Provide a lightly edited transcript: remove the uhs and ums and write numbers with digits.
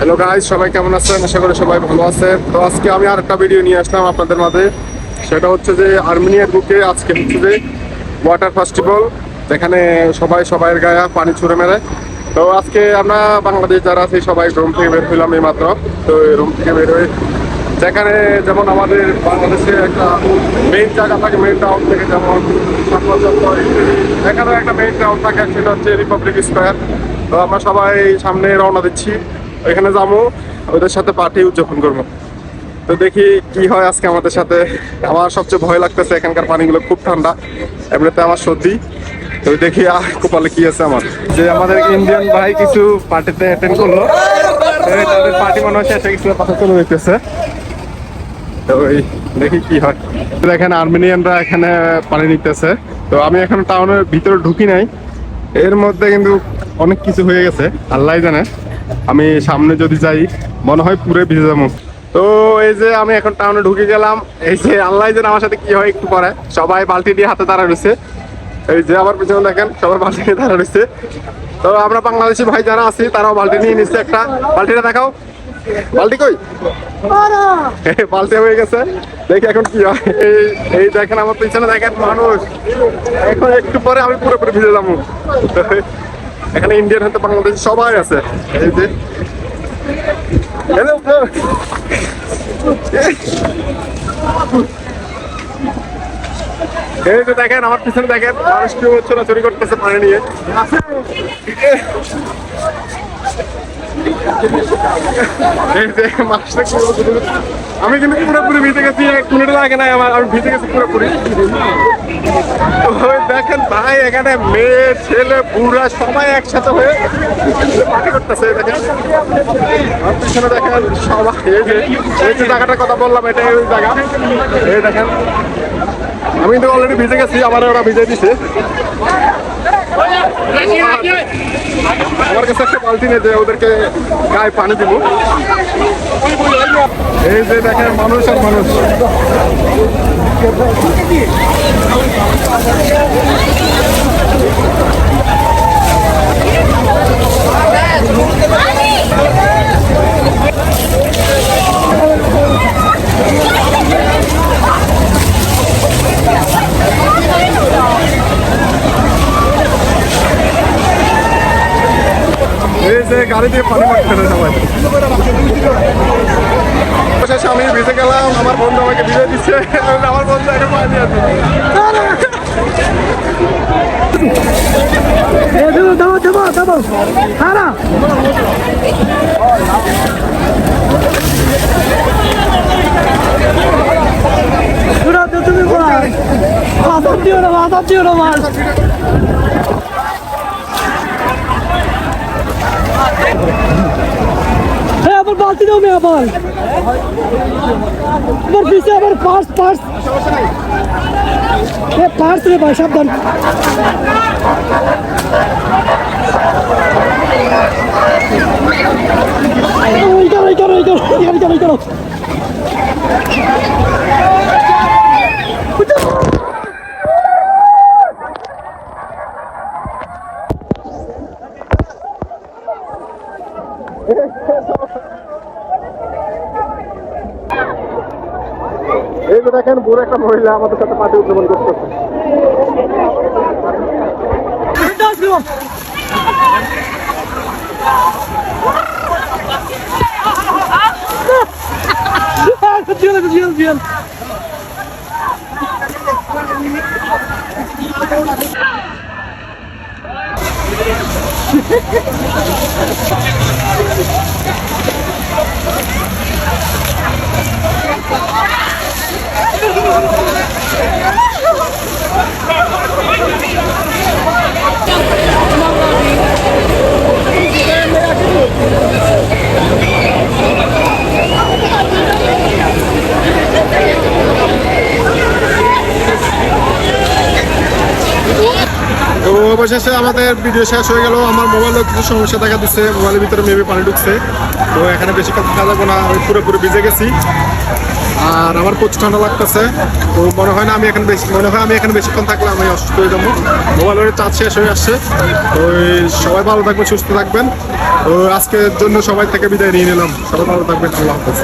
Hello guys, সবাই কেমন আছেন? আশা করি সবাই ভালো আছেন। তো আজকে আমি আরেকটা ভিডিও নিয়ে আসলাম আপনাদের মাঝে। সেটা হচ্ছে যে আর্মেনিয়ার বুকে আজকে হচ্ছে যে ওয়াটার ফেস্টিভ্যাল, যেখানে সবাই সবাইয়ের গায়ে পানি ছুঁড়ে মেরে। তো আজকে আমরা বাংলাদেশ যারা আছি সবাই রুম থেকে বের হইলাম এই মাত্র। তো রুম থেকে বের হয়ে যেখানে যেমন আমাদের বাংলাদেশে একটা মেইন জায়গা থাকে, মেইন টাউন থেকে যেমন এখানেও একটা মেইন টাউন থাকে, সেটা হচ্ছে রিপাবলিক স্কোয়ার। তো আমরা সবাই সামনে রওনা দিচ্ছি, ওইখানে যাবো, ওদের সাথে পার্টি উদযাপন করবো। তো দেখি কি হয় আজকে আমাদের সাথে। আমার সবচেয়ে ভয় লাগতেছে, এখানকার পানিগুলো খুব ঠান্ডা, এমনিতে আমার সর্দি। তো দেখি কপালে কি আছে আমার। যে আমাদের ইন্ডিয়ান ভাই কিছু পার্টিতে অ্যাটেন্ড করলো, তাদের পার্টি মনে হচ্ছে এসে কিছু কথা চলে যেতেছে। তো দেখি কি হয়। দেখেন আর্মেনিয়ানরা এখানে পানি নিতেছে। তো আমি এখন টাউনের ভিতরে ঢুকি নাই, এর মধ্যে কিন্তু অনেক কিছু হয়ে গেছে, আল্লাহ জানে। আমি সামনে যদি যাই মনে হয় পুরো ভিজে যাবো। তো এই যে আমি এখন টাউনে ঢুকে গেলাম, এই যে আল্লাহ জানে আমার সাথে কি হয় একটু পরে। সবাই বালতি দিয়ে হাতে দাঁড়া রয়েছে, এই যে আমার পিছনে দেখেন সবাই বালতি নিয়ে দাঁড়া রয়েছে। তো আমরা বাংলাদেশি ভাই যারা আছি তারাও বালতি নিয়ে নিচ্ছে একটা। বালতিটা দেখাও, বালতি কই? বালতি হয়ে গেছে, দেখি এখন কি হয়। এই দেখেন আমার পিছনে দেখেন মানুষ, এখন একটু পরে আমি পুরোপুরি ভিজে যাবো। এখানে ইন্ডিয়ান হতে বাংলাদেশ সবাই আছে। এই যে এই যে দেখেন আমার পিছনে দেখেন মানুষ কেউ ছোড়াছড়ি করতেছে পানি নিয়ে। আমি কিন্তু পুরোপুরি ভিজে গেছি, 1 মিনিট লাগে নাই আমার, আমি ভিজে গেছি পুরোপুরি। দেখেন ভাই, এখানে মেয়ে ছেলে বুড়া সবাই একসাথে হয়ে পার্টি করতেছে। দেখেন আমার পিছনে দেখেন সবাই, এই যে জায়গাটার কথা বললাম এটা এই জায়গা। এই দেখেন আমি কিন্তু অলরেডি ভিজে গেছি, আবার ওরা ভিজে দিছে। আমার কাছে একটা বালতি নেই যে ওদেরকে গায়ে পানি দিব। এই যে দেখেন মানুষ আর মানুষ। এই যে গাড়ি দিয়ে পানি মারছে সবাই। অবশেষে আমি ভিজে গেলাম, আমার বন্ধু আমাকে ভিজে দিচ্ছে। আমার বন্ধু এখন পানি আছে। আবার বালতি দাও মেয়ে, আবার আবার পিছিয়ে আবার পার্স পার্স রে ভাই, সাবধান। এই যে দেখেন বুড়ো একটা মহিলা আমাদের সাথে পার্টি উদযাপন করতেছে। তো অবশেষে আমাদের ভিডিও শেষ হয়ে গেল। আমার মোবাইলেও কিছু সমস্যা দেখা দিচ্ছে, মোবাইলের ভিতরে মেবি পানি ঢুকছে। তো এখানে বেশি কথা যাবো না, আমি পুরোপুরি ভিজে গেছি। আর আমার প্রচুর ঠান্ডা লাগতেছে। তো মনে হয় আমি এখানে বেশিক্ষণ থাকলে আমি অসুস্থ হয়ে যাবো। মোবাইলের চার্জ শেষ হয়ে আসছে। তো সবাই ভালো থাকবেন, সুস্থ থাকবেন। তো আজকের জন্য সবাই থেকে বিদায় নিয়ে নিলাম। সবাই ভালো থাকবেন, আল্লাহ হাফেজ।